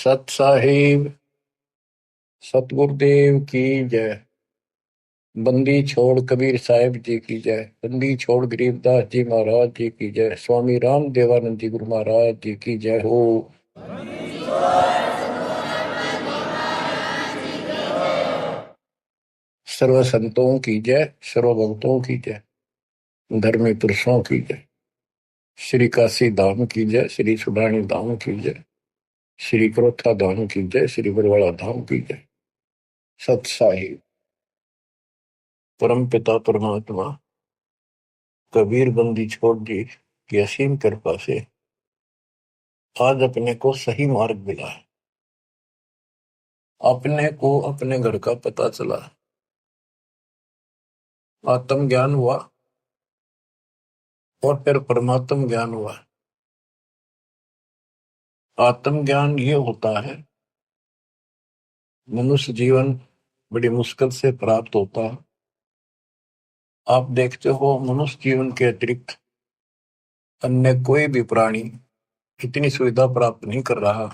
सत साहिब सतगुरुदेव की जय। बंदी छोड़ कबीर साहिब जी की जय। बंदी छोड़ गरीबदास जी महाराज जी की जय। स्वामी राम देवानंद जी गुरु महाराज जी की जय हो। सर्व संतों की जय, सर्व भक्तों की जय, धर्मी पुरुषों की जय। श्री काशी धाम की जय, श्री सुडानी धाम की जय, श्री क्रोथा धाम की जय, श्री बरवाड़ा धाम की जय। सत साहिब परम पिता परमात्मा कबीर बंदी छोड़ जी की असीम कृपा से आज अपने को सही मार्ग मिला है। अपने को अपने घर का पता चला, आत्म ज्ञान हुआ और फिर परमात्म ज्ञान हुआ। आत्म ज्ञान ये होता है, मनुष्य जीवन बड़ी मुश्किल से प्राप्त होता है। आप देखते हो मनुष्य जीवन के अतिरिक्त अन्य कोई भी प्राणी इतनी सुविधा प्राप्त नहीं कर रहा।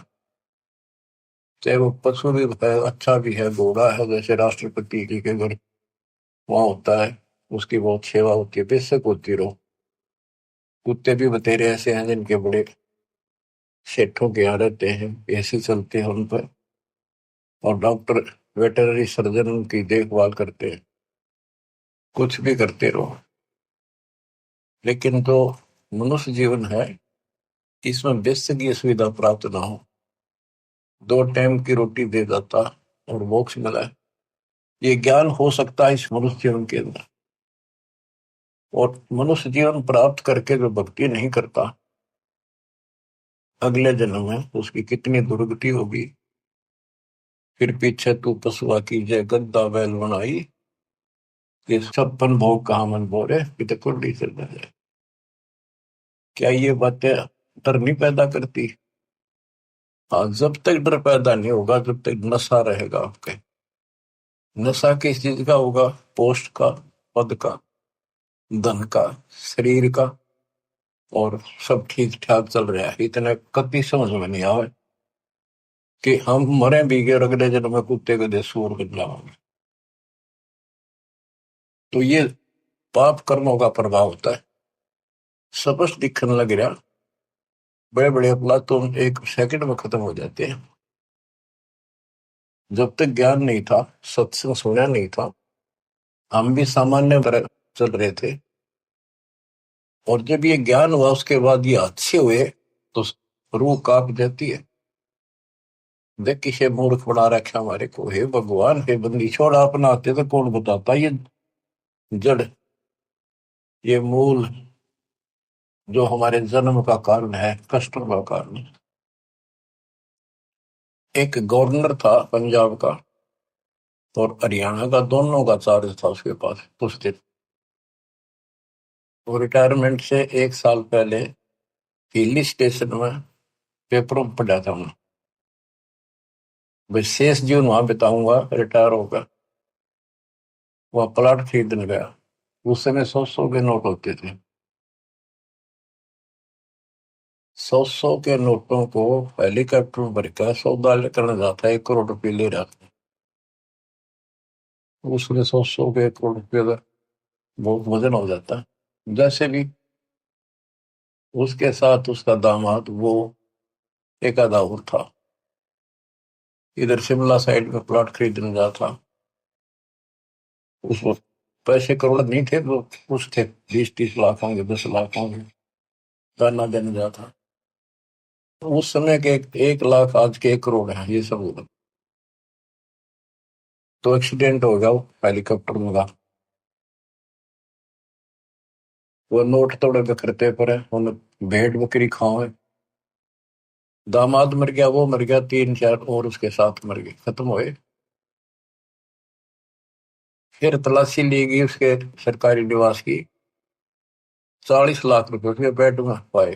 चाहे वो पशु भी है, अच्छा भी है, घोड़ा है, जैसे राष्ट्रपति जी के घर वहां होता है, उसकी बहुत सेवा होती है, बेशक होती रहो। कुत्ते भी बतेरे ऐसे हैं जिनके बड़े सेठों के यहाँ रहते हैं, एसी चलते हैं उन पर, और डॉक्टर वेटरनरी सर्जन उनकी देखभाल करते हैं। कुछ भी करते रहो, लेकिन जो मनुष्य जीवन है इसमें बेशक ये सुविधा प्राप्त ना हो, 2 टाइम की रोटी दे जाता और मोक्ष मिला है, ये ज्ञान हो सकता है इस मनुष्य जीवन के अंदर। और मनुष्य जीवन प्राप्त करके जो भक्ति नहीं करता, अगले जन्म में उसकी कितनी दुर्गति होगी। फिर पीछे तू पशुआ की जय गद्दा बैल बनाई, ये 56 भोग कहा मन बोरे कितने कुंडी चल जाए। क्या ये बातें डर नहीं पैदा करती? हाँ, जब तक डर पैदा नहीं होगा जब तक नशा रहेगा आपके। नशा किस चीज का होगा? पोस्ट का, पद का, धन का, शरीर का, और सब ठीक ठाक चल रहा है, इतने कति समझ में नहीं आवे कि हम मरे भी गए और अगले जन्म में कुत्ते गधे सूअर बदला होंगे। तो ये पाप कर्मों का प्रभाव होता है। स्पष्ट दिखने लग रहा, बड़े बड़े अपराध तो 1 सेकंड में खत्म हो जाते हैं। जब तक ज्ञान नहीं था, सत्संग सुना नहीं था, हम भी सामान्य तरह चल रहे थे, और जब ये ज्ञान हुआ उसके बाद ये अच्छे हुए तो रूह कांप जाती है। देख किसे मूर्ख बना रखा हमारे को, हे भगवान, हे बंदी छोड़, आप ना आते तो कौन बताता ये जड़, ये मूल जो हमारे जन्म का कारण है, कष्टों का कारण। एक गवर्नर था पंजाब का और हरियाणा का, दोनों का चार्ज था उसके पास उस दिन। वो रिटायरमेंट से 1 साल पहले हिली स्टेशन में पेपरों में पढ़ा था उन्हें, भाई शेष जीवन वहां बिताऊंगा रिटायर होगा। वह प्लाट खरीदने गया। उस समय 100-100 के नोट होते थे। 100-100 के नोटों को हेलीकॉप्टर में भरकर सौदा करने जाता है, 1 करोड़ रुपये ले रहा था। उसमें 100-100 के 1 करोड़ रुपये का बहुत वजन हो जाता है। जैसे भी उसके साथ उसका दामाद, वो एक आधा और था, इधर शिमला साइड में प्लॉट खरीदने जा था। उस वक्त पैसे करोड़ नहीं थे तो कुछ थे, 20-30 लाख होंगे, 10 लाख होंगे, दाना देने जा था। तो उस समय के 1 लाख आज के 1 करोड़ है, ये सब होगा। तो एक्सीडेंट हो गया वो हेलीकॉप्टर में का। वो नोट तोड़े बिखरते पड़े, उन्हें भेड़ बकरी खाओ। दामाद मर गया, वो मर गया, 3-4 और उसके साथ मर गए, खत्म हुए। फिर तलाशी ली गई उसके सरकारी निवास की, 40 लाख रुपए उसके बेड में पाए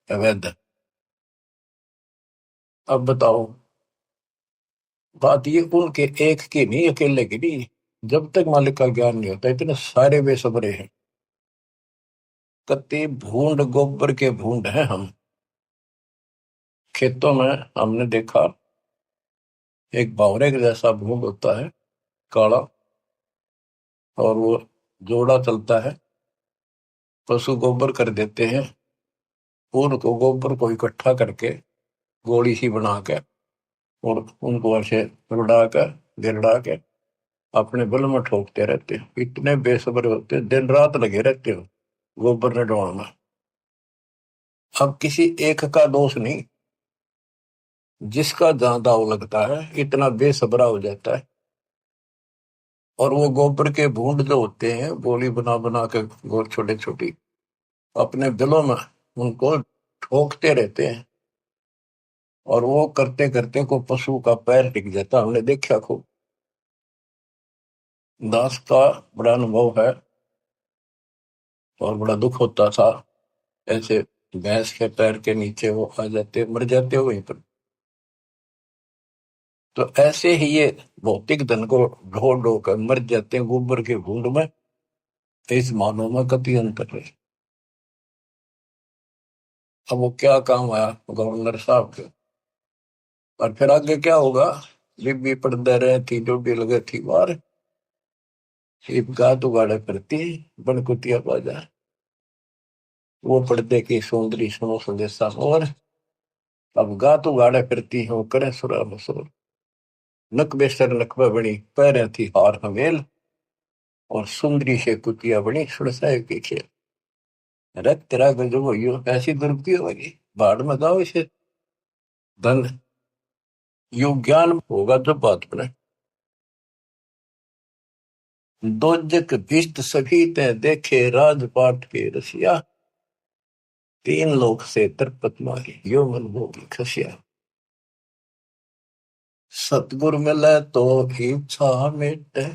अवैध। अब बताओ, बात ये उनके एक की नहीं, अकेले की नहीं। जब तक मालिक का ज्ञान नहीं होता, इतने सारे बेसबरे हैं, कत्ती भूंड गोबर के भूंड हैं हम। खेतों में हमने देखा एक बावरे के जैसा भूंड होता है, काला, और वो जोड़ा चलता है। पशु गोबर कर देते हैं, उनको गोबर को इकट्ठा करके गोली सी बना के और उनको ऐसे रुड़ा कर गिरड़ा के अपने बल में ठोकते रहते हैं। इतने बेसब्र होते हैं, दिन रात लगे रहते हो गोबर ने ढोना। अब किसी एक का दोष नहीं, जिसका जहां दाव लगता है इतना बेसब्रा हो जाता है। और वो गोबर के बूंद जो होते हैं, गोली बना बना के गोल छोटे छोटी, अपने दिलों में उनको ठोकते रहते हैं। और वो करते करते को पशु का पैर टिक जाता, हमने देखा खूब। दास का बड़ा अनुभव है और बड़ा दुख होता था। ऐसे भैंस के पैर के नीचे वो आ जाते, मर जाते हो वहीं पर। तो ऐसे ही ये भौतिक धन को ढो ढो कर मर जाते हैं गोबर के घूंड में। इस मानव में कति अंतर है। अब वो क्या काम आया गवर्नर साहब के, और फिर आगे क्या होगा। बीबी पढ़ते रहे थी, जो भी लगे थी बाहर, सिर्फ गात उगाड़े करती बनकुतिया बाजा। वो पर्दे की सुंदरी सुनो संदेशा और अब गात उगाड़े फिरती हो करे सुरा मसूर। नक बेसर नकबा बनी पैर थी हार हमेल, और सुंदरी से कुतिया बनी सुरसाए की खेल। अरे तेरा गजब हो ऐसी दुर्गति होगी, बाढ़ में जाओ इसे। धन यु ज्ञान होगा जब बात बने। दोजक भिष्ट सभी ते देखे राजपाट के रसिया, तीन लोक से तरपत मारी यो मन भोगी खसिया। सतगुर मिले तो इच्छा मिटे,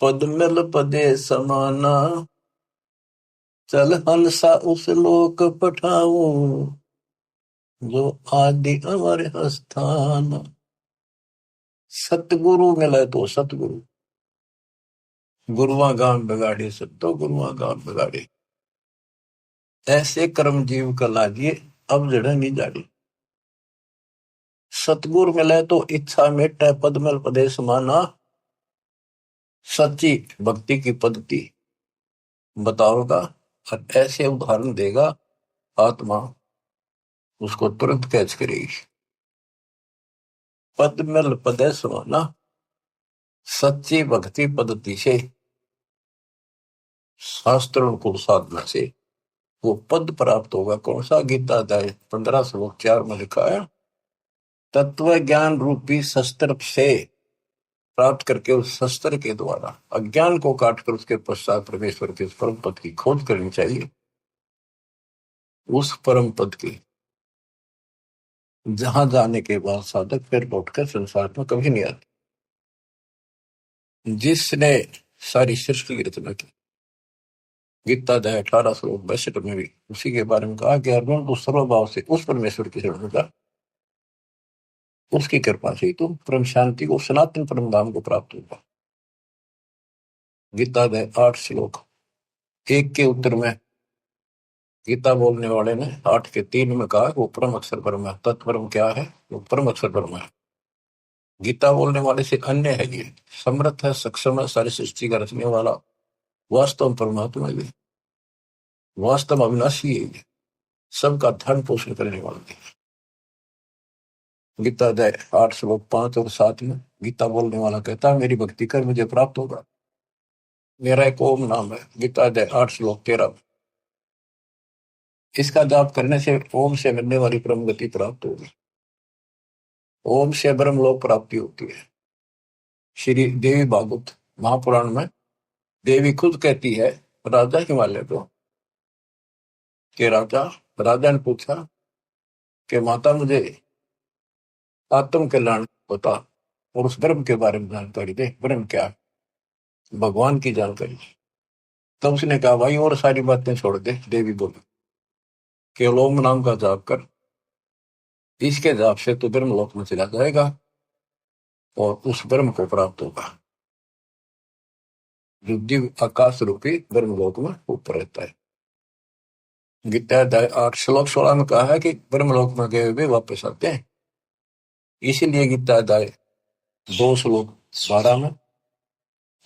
पद मिल पदे समाना। चल हंसा उस लोक पठाऊं, जो आदि अमर स्थान। सतगुरु मिले तो सतगुरु, गुरुआ गाम बिगाड़े सब तो गुरुआ गाम बिगाड़े। ऐसे कर्म जीव का लाजिए, अब जड़ नहीं जाड़ी। सतगुरु मिले तो इच्छा मिटे, पद मिल पदे समाना। सच्ची भक्ति की पद्धति बताओगा और ऐसे उदाहरण देगा, आत्मा उसको तुरंत कैच करेगी। पद मिल पदे समाना, सच्ची भक्ति पद्धति से, शास्त्र अनुकूल साधना से वो पद प्राप्त होगा। कौन सा? गीता अध्याय 15 श्लोक 4 में लिखा है, तत्व ज्ञान रूपी शस्त्र से प्राप्त करके उस शस्त्र के द्वारा अज्ञान को काटकर उसके पश्चात परमेश्वर के परम पद की खोज करनी चाहिए। उस परम पद की जहां जाने के बाद साधक फिर लौटकर संसार में कभी नहीं आते। जिसने सारी सृष्टि की रचना की, गीता अध्याय 18 श्लोक 62 में भी उसी के बारे में कहा कि अर्जुन तो सर्वभाव से उस परमेश्वर की शरण का, उसकी कृपा से ही तुम परम शांति को, सनातन परम धाम को प्राप्त होगा। गीता अध्याय 8 श्लोक 1 के उत्तर में गीता बोलने वाले ने 8 के 3 में कहा वो परम अक्षर परम है। तत्परम क्या है? वो परम अक्षर परम है। गीता बोलने वाले से अन्य है, ये समर्थ है, सक्षम है, सारी सृष्टि का रचने वाला, वास्तव परमात्मा है, वास्तव अविनाशी है, ये सबका धन पोषण करने वाला है। गीता अध्याय 8 श्लोक 5 और 7 में गीता बोलने वाला कहता है मेरी भक्ति कर मुझे प्राप्त होगा। मेरा एक ओम नाम है। गीता अध्याय 8 श्लोक 13 में इसका जाप करने से ओम से मिलने वाली परम गति प्राप्त होगी। ओम से ब्रह्म लोक प्राप्ति होती है। श्री देवी भागवत महापुराण में देवी खुद कहती है राजा हिमालय को कि राजा ने पूछा कि माता मुझे आत्म कल्याण बता और उस ब्रह्म के बारे में जानकारी दे। ब्रह्म क्या है? भगवान की जानकारी। तब उसने कहा भाई और सारी बातें छोड़ दे। देवी बोली केवल ओम नाम का जाप कर, इसके जाप से तो ब्रह्म लोक में चला जाएगा और उस ब्रह्म को प्राप्त होगा जो दिव्य आकाश रूपी ब्रह्म लोक में ऊपर रहता है। गीता अध्याय 8 श्लोक 16 में कहा है कि ब्रह्म लोक में गए हुए वापस आते हैं। इसीलिए गीता अध्याय 2 श्लोक 12 में,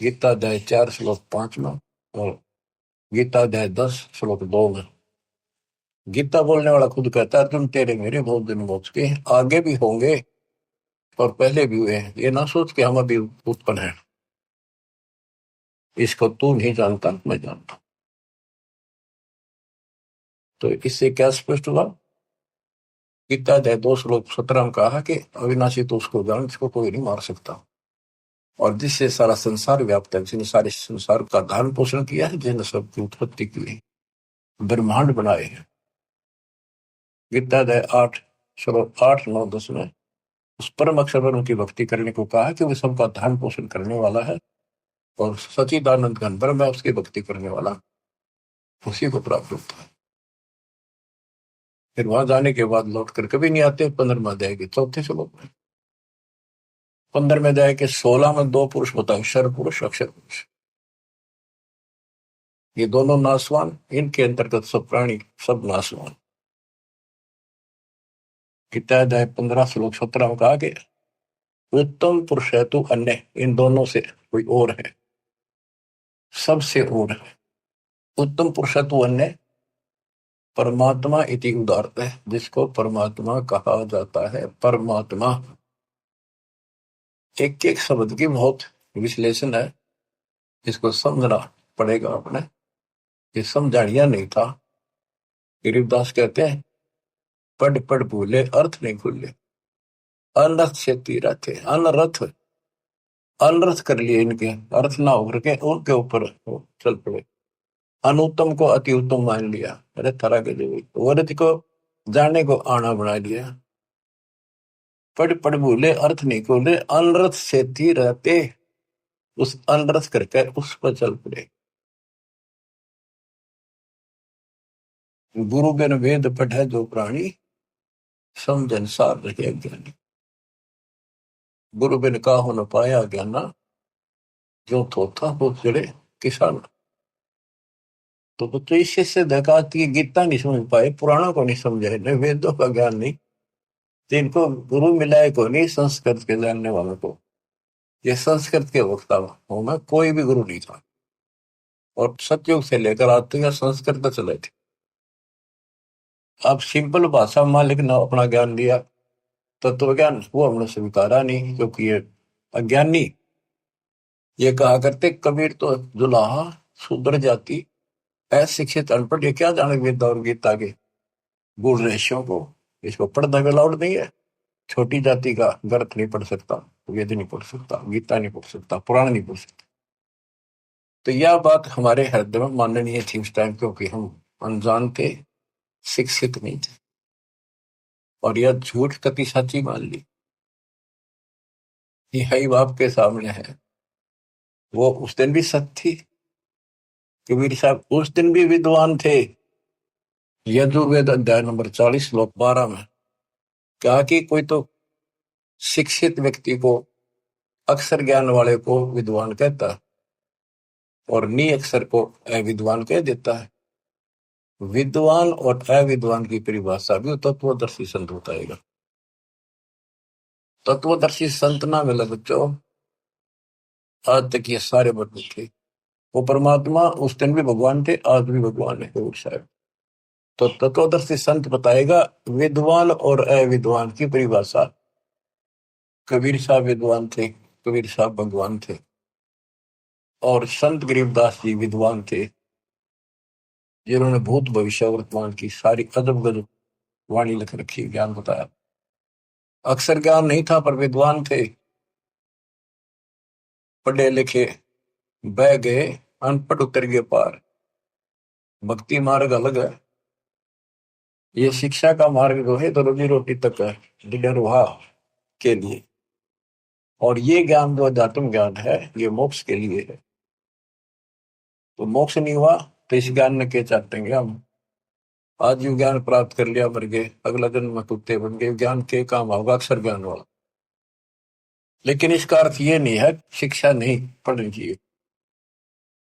गीता अध्याय 4 श्लोक 5 में, और गीता अध्याय 10 श्लोक 2 में गीता बोलने वाला खुद कहता है तुम तेरे मेरे बहुत दिन हो चुके हैं, आगे भी होंगे और पहले भी हुए हैं। ये ना सोच के हम अभी उत्पन्न है, इसको तू नहीं जानता, मैं जानता। तो इससे क्या स्पष्ट हुआ? गीता अध्याय 2 श्लोक 17 में कहा कि अविनाशी तो उसको जान जिसको कोई नहीं मार सकता, और जिससे सारा संसार व्याप्त है, जिसने सारे संसार का धारण पोषण किया है, जिसने सबकी उत्पत्ति की है, ब्रह्मांड बनाए हैं। गीता अध्याय 8 श्लोक 8 9 10 में उस परम अक्षर की भक्ति करने को कहा है कि वो सबका धारण पोषण करने वाला है, और सचिदानंद घन ब्रह्म है, उसकी भक्ति करने वाला उसी को प्राप्त होता है। फिर वहां जाने के बाद लौट कर कभी नहीं आते। 15वें अध्याय के 4 श्लोक में, 15वें अध्याय के 16 में 2 पुरुष बताए, क्षर पुरुष अक्षर पुरुष। ये दोनों नासवान, इनके अंतर्गत सब प्राणी सब नासवान। गीता अध्याय 15 श्लोक 17 में कहा कि उत्तम पुरुष है तो अन्य, इन दोनों से कोई और है, सबसे और है। उत्तम पुरुष है तो अन्य परमात्मा इति उदारत है, जिसको परमात्मा कहा जाता है। परमात्मा एक एक शब्द की बहुत विश्लेषण है, इसको समझना पड़ेगा अपने। ये समझानिया नहीं था। गरीबदास कहते हैं पढ़ पढ़ भूले अर्थ नहीं भूले, अनर्थ से तीरा थे, अनर्थ अनर्थ कर लिए, इनके अर्थ ना होकर के उनके ऊपर चल पड़े। अनुत्तम को अति उत्तम मान लिया, अरे थरा के जो वर्थ को जाने को आना बना लिया। पढ़ पढ़ भूले अर्थ नहीं खोले, अनर्थ से तीर रहते, उस अनर्थ करके उस पर चल पड़े। गुरु बिन वेद पढ़े जो प्राणी, समझन सार रहे ज्ञानी। गुरु बिन का हो न पाया ज्ञाना, जो थोथा वो चढ़े किसान। तो बच्चों इससे से देखा कि गीता नहीं समझ पाए, पुराणों को नहीं समझे, न वेदों का ज्ञान नहीं, तो इनको गुरु मिलाए को नहीं, संस्कृत के जानने वालों को। ये संस्कृत के वक्ता में कोई भी गुरु नहीं था, और सतयुग से लेकर आज तक संस्कृत चले थे। अब सिंपल भाषा मालिक ने अपना ज्ञान दिया, तत्व ज्ञान, वो हमने स्वीकारा नहीं, क्योंकि ये अज्ञानी। ये कहा करते कबीर तो जुलाहा शूद्र जाति, अशिक्षित अनपढ़, ये क्या जाने वेद और गीता के गुण रेशों को, इसको पढ़ना भी अलाउड नहीं है। छोटी जाति का ग्रंथ नहीं पढ़ सकता, वेद नहीं पढ़ सकता, गीता नहीं पढ़ सकता, पुराण नहीं पढ़ सकता। तो यह बात हमारे हृदय में माननीय थी उस टाइम, क्योंकि हम अनजान थे, शिक्षित नहीं थे, और यह झूठ कति सच्ची मान ली। यही बाप के सामने है। वो उस दिन भी सत्य थी, कबीर साहब उस दिन भी विद्वान थे। यजुर्वेद अध्याय नंबर 40 श्लोक 12 में कहा कि कोई तो शिक्षित व्यक्ति को, अक्षर ज्ञान वाले को विद्वान कहता है, और नी अक्षर को अविद्वान कह देता है। विद्वान और अविद्वान की परिभाषा भी तत्वदर्शी संत बताएगा। तत्वदर्शी संत ना मिले बच्चों, आज तक ये सारे बदलू थे। वो परमात्मा उस दिन भी भगवान थे, आज भी भगवान है कबीर साहब। तो तत्वदर्शी संत बताएगा विद्वान और अविद्वान की परिभाषा। कबीर साहब विद्वान थे, कबीर साहब भगवान थे, और संत गरीबदास जी विद्वान थे, जिन्होंने भूत भविष्य वर्तमान की सारी अदब गजब वाणी लिख रखी, ज्ञान बताया। अक्षर ज्ञान नहीं था पर विद्वान थे, पढ़े लिखे बह गए, अनपढ़ उतर गए पार। भक्ति मार्ग अलग है, ये शिक्षा का मार्ग जो है तो रोजी रोटी तक है, निर्वाह के लिए। और ये ज्ञान जो अध्यात्म ज्ञान है, ये मोक्ष के लिए है। तो मोक्ष नहीं हुआ तो इस ज्ञान में क्या चाहते हैं हम? आज जो ज्ञान प्राप्त कर लिया मर गए, अगला जन्म में कुत्ते बन गए, ज्ञान के काम होगा अक्षर ज्ञान वाला। लेकिन इसका अर्थ ये नहीं है शिक्षा नहीं पढ़नी चाहिए।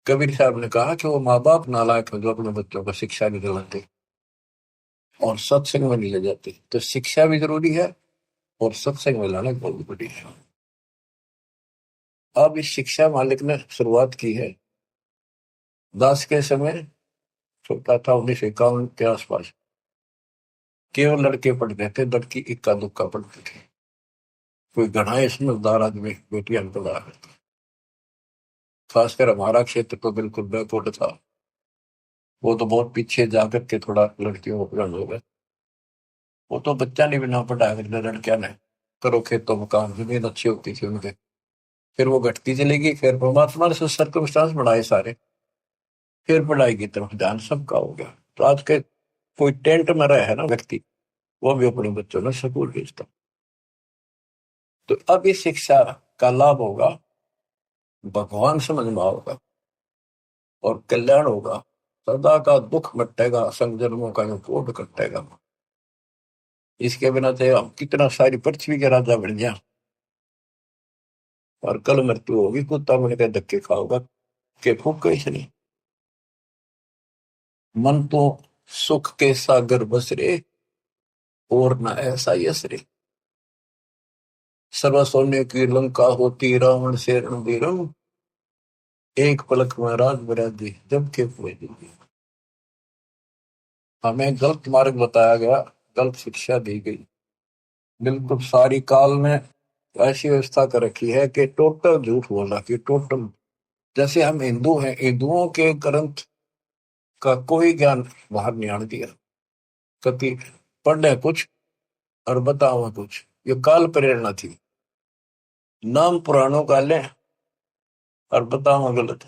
कबीर साहब ने कहा कि वो माँ बाप नालायक है जो अपने बच्चों को शिक्षा नहीं दिलाते और सत्संग में नहीं ले जाते। तो शिक्षा भी जरूरी है, और सत्संग में लाना बहुत बड़ी है। अब इस शिक्षा मालिक ने शुरुआत की है दास के समय, छोटा था 1951 के आसपास, केवल लड़के पढ़ते थे, लड़की इक्का दुक्का पढ़ती थी। कोई घना ही समझदार आदमी बेटियां नहीं पढ़ा करता। खासकर हमारा क्षेत्र तो बिल्कुल बैकवर्ड था। वो तो बहुत पीछे जाकर के थोड़ा लड़कियों को पढ़ाने हो गए। वो तो बच्चा नहीं बिना पढ़ाया करते लड़कियां ने। करो खेतों में काम, जमीन अच्छी होती थी उनके। फिर वो घटती चलेगी, फिर परमात्मा ने सर्कमस्टांस बनाए सारे, फिर पढ़ाई की तरफ ध्यान सबका हो गया। तो आज के कोई टेंट में रहे है ना व्यक्ति, वो भी अपने बच्चों ने स्कूल भेजता। तो अब इस शिक्षा का लाभ होगा, भगवान समझ में होगा और कल्याण होगा। सदा का दुख मिटेगा, संजन्मों का जो कोड कटेगा। इसके बिना तो हम कितना सारी पृथ्वी के राजा बन गया, और कल मृत्यु होगी, कुत्ता बन के धक्के खाओगा के फूक कैसे नहीं। मन तो सुख के सागर बसरे, और न ऐसा यसरे। सर्व सोने की लंका होती, रावण से रणधीरम। एक पलक में राज बरादी, जब के हुए दी। हमें गलत मार्ग बताया गया, गलत शिक्षा दी गई। बिल्कुल सारी काल में ऐसी व्यवस्था कर रखी है कि टोटल झूठ बोला कि टोटल। जैसे हम हिंदू हैं, हिंदुओं के ग्रंथ का कोई ज्ञान बाहर नहीं आने दिया। कभी पढ़े कुछ और बताओ कुछ, ये काल प्रेरणा थी। नाम पुराणों का लें और बताओ गलत।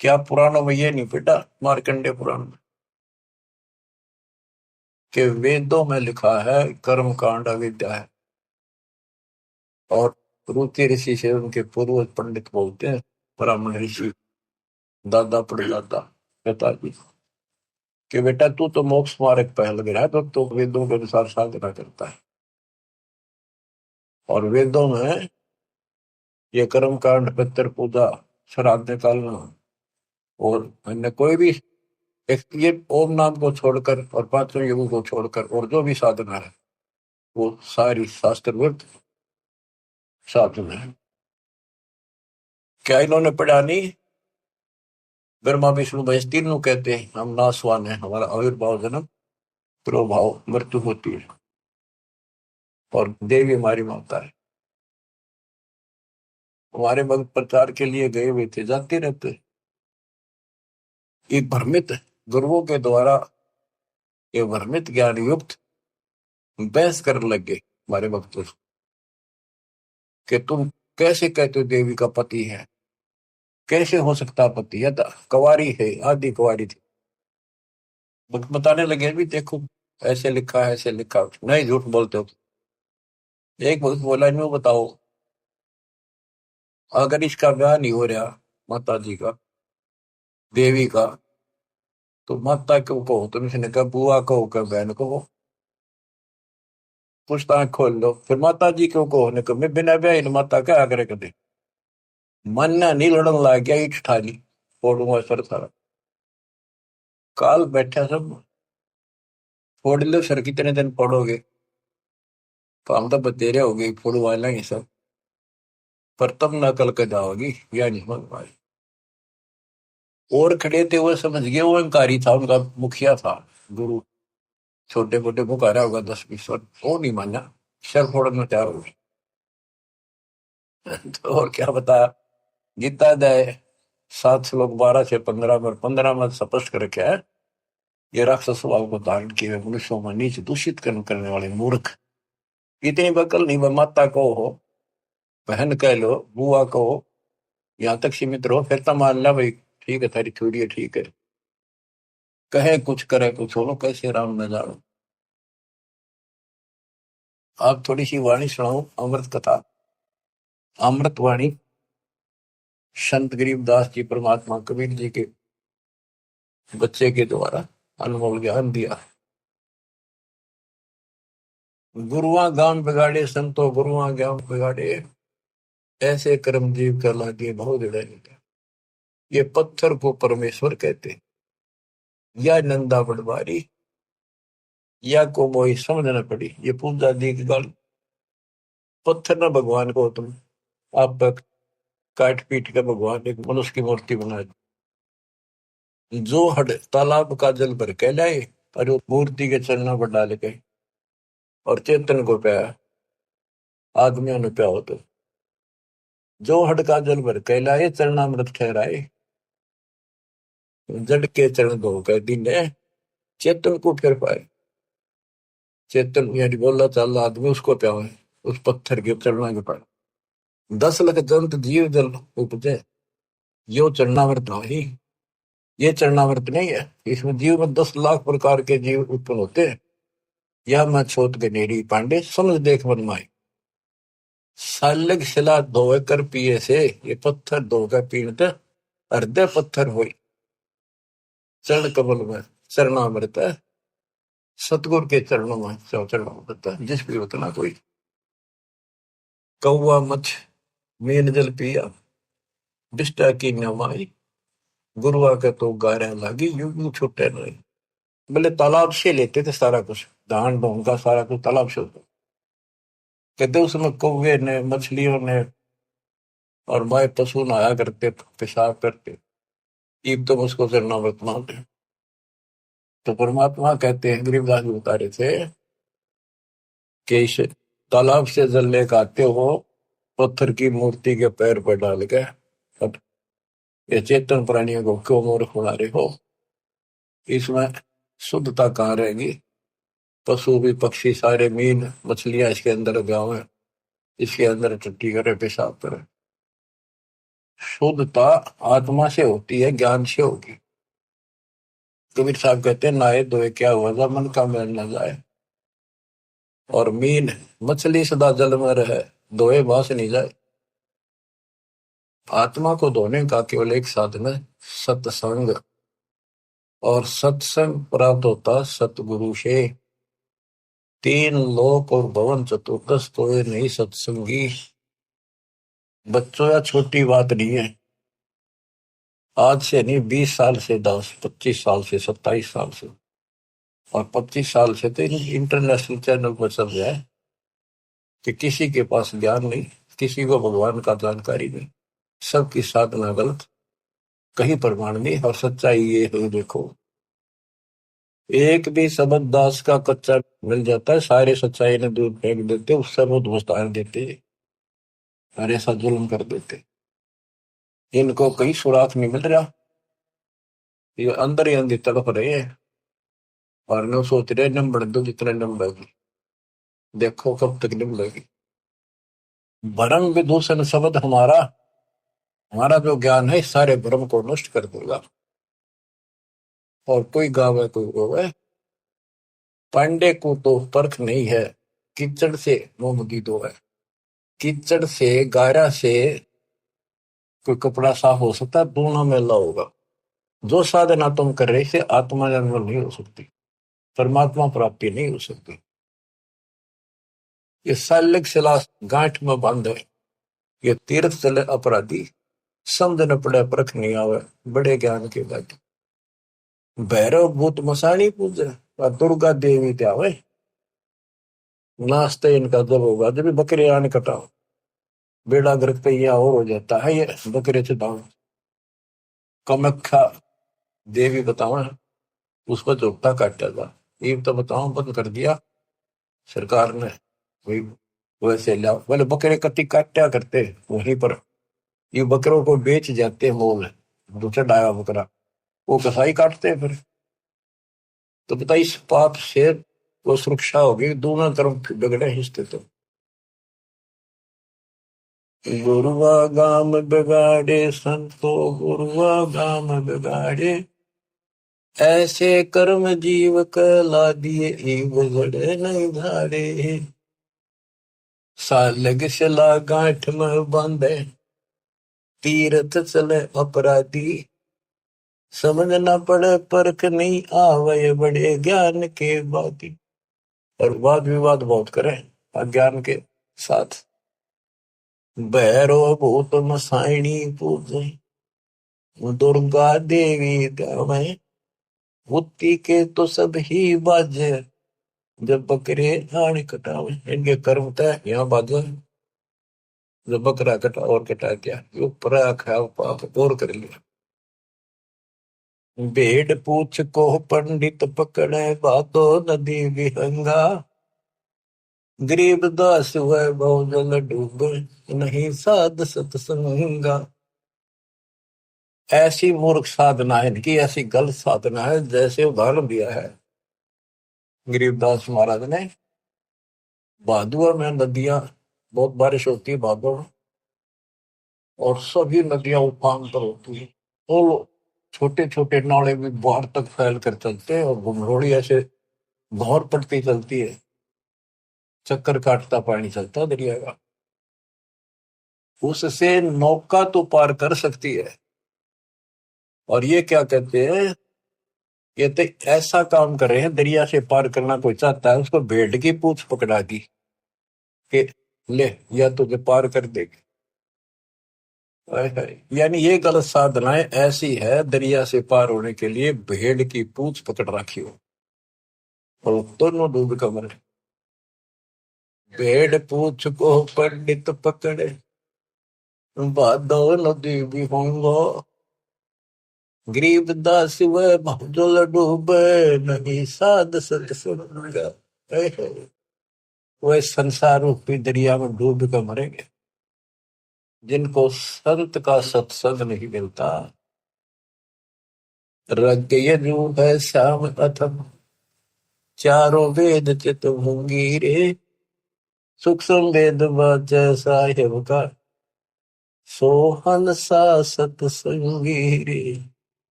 क्या पुराणों में ये नहीं पिटा, मार्कंडे पुराण में, कि वेदों में लिखा है कर्म कांड अविद्या है। और रुचि ऋषि से उनके पूर्वज पंडित बोलते हैं, ब्राह्मण ऋषि, दादा परदादा, पिताजी, कि बेटा तू तो मोक्ष मार्ग पे लग रहा है, तो वेदों के अनुसार साधना करता है। और वेदों में ये कर्म कांड, पितर पूजा, श्राद्ध निकालना, और अन्य कोई भी ये ओम नाम को छोड़कर और पांचों युगों को छोड़कर और जो भी साधना है, वो सारी शास्त्रवृत साधना है। क्या इन्होंने पढ़ा नहीं? ब्रह्मा विष्णु महेश तीनों कहते हैं हम नासवान है, हमारा आविर्भाव जन्म प्रभाव मृत्यु होती है, और देवी हमारी माता है। हमारे भक्त प्रचार के लिए गए हुए थे, जाते रहते। एक भ्रमित गुरुओं के द्वारा ये भ्रमित ज्ञान युक्त बहस करने लग गए हमारे भक्तों से, कि तुम कैसे कहते हो देवी का पति है, कैसे हो सकता पति, या तो कुंवारी है, आदि कुंवारी थी। भक्त बताने लगे भी देखो ऐसे लिखा है, ऐसे लिखा, नहीं झूठ बोलते हो। एक भक्त बोला इन्हों बताओ, अगर इसका ब्याह नहीं हो रहा माता जी का, देवी का, तो माता क्यों कहो? तुम इसने कहा बुआ कहो, क्या बहन कहो, पूछताछ खोल लो। फिर माता जी क्यों कहो ने कहा, मैं बिना ब्याह इन माता क्या आग्रह कर दे। मन नहीं लड़न लग गया, ईट ठाली फोड़ूंगा सर सारा। काल बैठा सब, फोड़ लो सर, कितने दिन फोड़ोगे? तो हम तो बतेरे हो गए, फोड़वा लेंगे सब, पर तब न कल के जाओगी, या नहीं समझ पाए। और खड़े थे वो समझ गए, वो अहंकारी था, उनका मुखिया था गुरु, छोटे मोटे पुकारा होगा 10-20 वर्ष, वो नहीं माना, सर फोड़ना तैयार हो गए। तो और क्या बताया, गीता अध्याय 7 श्लोक 12 से 15 में, 15 में स्पष्ट कर रखा है, ये राक्षस स्वभाव को धारण किए हुए मनुष्यों में नीच दूषित कर्म करने वाले मूर्ख, इतनी बकल नहीं, माता को हो, बहन कह लो, बुआ को हो, यहाँ तक सीमित रहो, फिर तो मान ला भाई ठीक है, थारी थोड़ी है, ठीक है। कहे कुछ करे कुछ हो, कैसे राम न जानो। आप थोड़ी सी वाणी सुनाओ, अमृत कथा, अमृत वाणी, संत गरीबदास जी परमात्मा कबीर जी के बच्चे के द्वारा अनमोल ज्ञान दिया। गुरुआ गांव बिगाड़े संतो, गुरुआ गांव बिगाड़े, ऐसे कर्म जीव कर लागे बहुत जड़े। ये पत्थर को परमेश्वर कहते, या नंदा पटवारी, या को मोही समझना पड़ी। ये पूजा दी की गल पत्थर ना भगवान को तुम आप काट पीट के भगवान एक मनुष्य की मूर्ति बना दी। जो हड तालाब का जल भर के लाए और वो मूर्ति के चरणों पर डाल के और चेतन को पाया आदमियों ने प्या हो। तो जो हड का जल भर के लाए चरणामृत ठहराए जड़ के चरण धो कर दीने चेतन को फिर पाए। चेतन यानी बोला चाल आदमी उसको प्या है उस पत्थर के चरणों के पाए। 10 लाख जंत जीव जल उपजे यो चरणामृत ही। ये चरणामृत नहीं है, इसमें जीव में 10 लाख प्रकार के जीव उत्पन्न होते हैं। यह मैं छोट गनेरी पांडे समझ देख मन माई। सालग शिला धोए कर पिए से ये पत्थर धोकर पीणते हृदय पत्थर हुई। चरण कमल में चरणामृत है, सतगुरु के चरणों में चरणामृत है। जिस भी उतना कोई कौआ मछ मीन जल पिया बिष्टा की नमाई गुरुआ के तो गारा लागी यूं यूं छुट्टे नहीं। बोले तालाब से लेते थे सारा कुछ, धान ढोंग का सारा कुछ तालाब से होता। कहते उसमें कौवे ने मछलियों ने और माए पशु नहाया करते पेशाब करते। ईब तो उसको चरणामृत मानते। तो परमात्मा कहते हैं गरीबदास जी बता रहे थे कि इस तालाब से जल लेकर आते हो पत्थर की मूर्ति के पैर पर डाल के अब ये चेतन प्राणियों को क्यों मूर्ख बना रहे हो। इसमें शुद्धता कहाँ रहेगी। पशु भी पक्षी सारे मीन मछलियां इसके अंदर गाँव है, इसके अंदर टट्टी करे पेशाब करे। शुद्धता आत्मा से होती है, ज्ञान से होगी। कबीर साहब कहते हैं नहाए धोए क्या हुआ था मन का मैल न जाए। और मीन मछली सदा जल में रहे धोए बास नहीं जाए। आत्मा को धोने का केवल एक साधन है सत्संग। और सत्संग प्राप्त होता सतगुरु से। 3 लोक और भवन चतुर्दश तो ये नहीं सत्संगी। बच्चों या छोटी बात नहीं है। आज से नहीं 20 साल से 10 25 साल से 27 साल से और 25 साल से तो इंटरनेशनल चैनल पर चल रहा है कि किसी के पास ज्ञान नहीं, किसी को भगवान का जानकारी नहीं, सबकी साधना गलत, कहीं प्रमाण नहीं। और सच्चाई ये है देखो एक भी शब्द दास का कच्चा मिल जाता है सारे सच्चाई ने दूर फेंक देते, उससे बहुत विस्तार देते और ऐसा जुल्म कर देते। इनको कहीं सुराग नहीं मिल रहा, ये अंदर ही अंदर तड़प रहे हैं और न सोच रहे नम बढ़ दो जितने नम बढ़ेगी, देखो कब तक निम लगी। भरम विदूषण शब्द हमारा हमारा जो ज्ञान है सारे भ्रम को नष्ट कर देगा। और कोई गावे कोई रोवे पांडे को तो परख नहीं है कीचड़ से मोमगी दो है। कीचड़ से गारा से कोई कपड़ा साफ हो सकता है, दोनों में ला होगा। जो साधना तुम कर रहे से आत्मा जन्म नहीं हो सकती, परमात्मा प्राप्ति नहीं हो सकती। ये सालिक शिला गांठ में बंद है, ये तीर्थ चले अपराधी समझ न पड़े परख नहीं आवे बड़े ज्ञान के बाद। भैरव भूत मसाणी पूजे और दुर्गा देवी त्यावे नाश्ते इनका जब होगा जब बकरे आने कटाओ बेड़ा गर्क पे यह और हो जाता है। ये बकरे चढ़ाओ कमख्या देवी बताओ उस पर चौकता काटा था। ये तो बताओ बंद कर दिया सरकार ने, वही वैसे लिया बोले बकरे कति काटा करते वहीं पर। ये बकरों को बेच जाते हैं मोल जो चढ़ाया बकरा वो कसाई काटते हैं फिर। तो बता इस पाप से वो सुरक्षा होगी दोनों तरफ बिगड़े हिस्से। तो गुरुआ गाम बिगाड़े संतो गुरुआ गाम बिगाड़े ऐसे कर्म जीव कला दिए ईव जड़े नहीं धारे। सालग सला गांठ में बांधे तीरथ चले अपराधी समझ न पड़े परख नहीं आवे बड़े ज्ञान के बाती। और वाद विवाद बहुत करें अज्ञान के साथ। भैरो भूत मसाइणी पूजे दुर्गा देवी गावे बुद्धि के तो सब ही बाजे जब बकरे आने कटावे, इनके कर्म तय यहाँ बाजो। जब बकरा कटा और कटा गया, यो परा खाओ पाप और कर लिया। भेड़ पूछ को पंडित पकड़े, बातो नदी विहंगा। गरीब दास हुए बहुजल डूबे, नहीं साध सत्संगा। ऐसी मूर्ख साधना है इनकी, ऐसी गलत साधना है। जैसे उदाहरण दिया है गरीबदास महाराज ने, भादुआ में नदियां, बहुत बारिश होती है भादुआ में, और सभी नदियां उफान पर होती है। तो छोटे छोटे नाले भी बाहर तक फैल कर चलते हैं, और घुमरोड़ी ऐसे भौर पड़ती चलती है, चक्कर काटता पानी चलता है दरिया का। उससे नौका तो पार कर सकती है। और ये क्या कहते हैं, ये तो ऐसा काम कर रहे हैं, दरिया से पार करना कोई चाहता है उसको भेड़ की पूंछ पकड़ा दी कि ले, या तुझे पार कर देगी। हाय हाय। यानी ये गलत साधनाएं ऐसी है, दरिया से पार होने के लिए भेड़ की पूंछ पकड़ रखी हो, और दोनों डूब कर मरे। भेड़ पूंछ को पंडित पकड़े, बादो नदी भी होंगो। गरीब दास वह भजल डूबे, नहीं साध सत्संगा। हाय हाय। वह संसार रूपी दरिया में डूब कर मरेंगे जिनको संत का सत्संग नहीं मिलता। रग यजु है श्याम अथम, चारों वेद चित होंगी रे। सूक्ष्म वेद साहेब का, सोहन सा सत्संगी रे।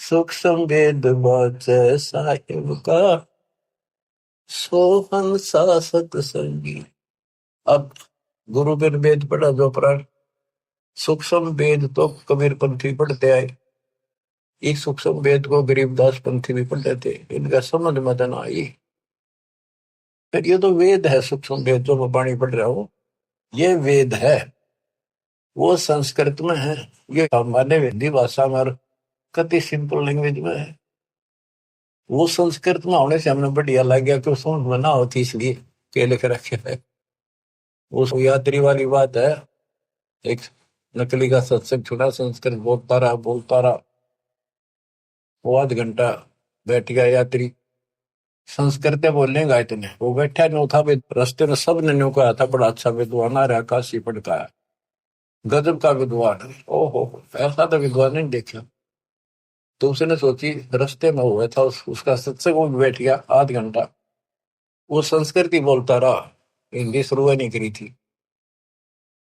सूक्ष्म वेद साहेब का, सोहन सा सत्संगी। अब गुरु बिन वेद पढ़ा जो प्राण, सूक्ष्म वेद तो कबीर पंथी पढ़ते आए, इस सूक्ष्म वेद को गरीबदास पंथी भी पढ़ते थे, इनका समझ में ना आई। फिर ये तो वेद है, सूक्ष्म वेद जो मैं वाणी पढ़ रहा हूँ, ये वेद है, वो संस्कृत में है। ये हमारे हिंदी भाषा में और कति सिंपल लैंग्वेज में है। वो संस्कृत में होने से हमने बढ़िया लग गया कि समझ में ना होती, इसलिए के लिख रखे है। वो यात्री वाली बात है। एक नकली का सत्संग छुड़ा, संस्कृत बोलता रहा, वो आध घंटा बैठ गया यात्री, संस्कृत बोलेगा इतने, वो बैठा न्यू था। रास्ते में सब ने न्यू कहा था बड़ा अच्छा विद्वान आ रहा, काशी पढ़ता है, गजब का विद्वान है। ओहो, ऐसा तो विद्वान नहीं देखा। तो उसने सोची, रास्ते में हुआ था उसका सत्संग, वो बैठ गया आध घंटा, वो संस्कृत ही बोलता रहा, हिंदी शुरू नहीं करी थी।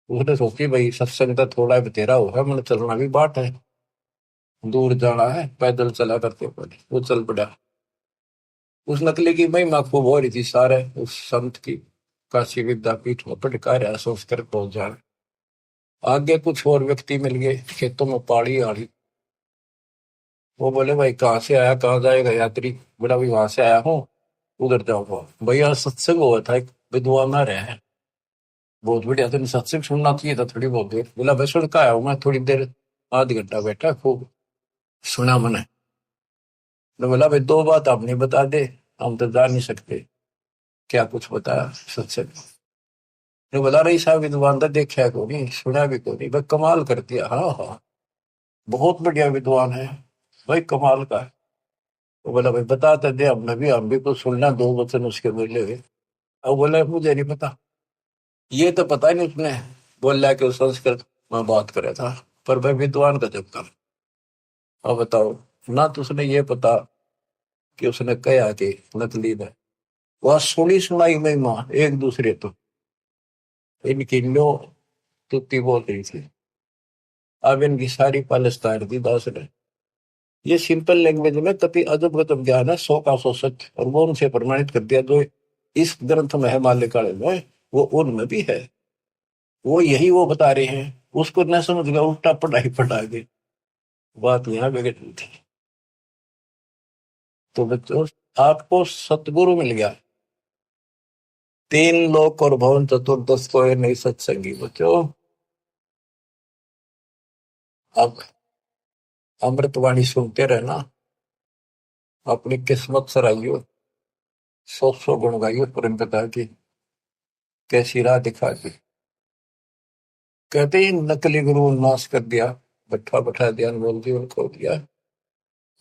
उसने सोची भाई सत्संग तो थोड़ा बतेरा होगा, मैंने चलना भी बाट है, दूर जाना है, पैदल चला करते पड़े। वो चल पड़ा। उस नकली की महिमा खूब हो रही थी सारे उस संत की, काशी विद्यापीठ में पटका रहा संस्कृत पहुंच जा रहा। आगे कुछ और व्यक्ति मिल गए, खेतों में पाड़ी आड़ी। वो बोले भाई कहाँ से आया, कहाँ जाएगा यात्री। बोला भाई वहां से आया हूँ, उधर जाऊंगा। भैया सत्संग हुआ था, एक विद्वान आ रहे हैं, बहुत बढ़िया, तो सत्संग सुनना चाहिए था थोड़ी बहुत देर। बोला भाई सुन का आया हूँ मैं, थोड़ी देर, आध घंटा बैठा, खूब सुना मैंने। तो बोला भाई दो बात आप नहीं बता दे, हम तो जा नहीं सकते। क्या कुछ बताया सत्संग। तो बोला रही साहब विद्वान तो देखा को नहीं, सुना भी को नहीं, भाई कमाल कर दिया। हाँ हाँ, बहुत बढ़िया विद्वान है भाई, कमाल का है। तो बोला भाई बताते दे, हम भी कुछ सुनना, दो वचन उसके बोले हुए। अब बोला मुझे नहीं पता। ये तो पता नहीं उसने बोला कि उस संस्कृत में बात करे था, पर भाई विद्वान का जब कर। अब बताओ ना, तो उसने ये पता कि उसने कहा कि नकली ने, वह सुनी सुनाई महिमा एक दूसरे तो इनकी लो तुत्ती बोल रही थी। अब इनकी सारी पालिस्तान दी दास ने। ये सिंपल लैंग्वेज में कति अजब गजब ज्ञान है, सौ का सौ सच, और वो उनसे प्रमाणित कर दिया। जो इस ग्रंथ में है माल्यकाल में, वो उनमें भी है। वो यही वो बता रहे हैं, उसको न समझ गया, उल्टा पढ़ाई पढ़ा गए, बात यहाँ बिगड़ रही थी। तो बच्चों, आपको सतगुरु मिल गया, तीन लोक और भवन चतुर्दश को नहीं सत्संगी बच्चों। अब अमृतवाणी सुनते रहना, अपनी किस्मत सराइयो। 100 गुण गाइए परम पिता की, कैसी राह दिखा दी। कहते ही नकली गुरु नाश कर दिया, बैठा बैठा ध्यान बोल जीवन खो दिया।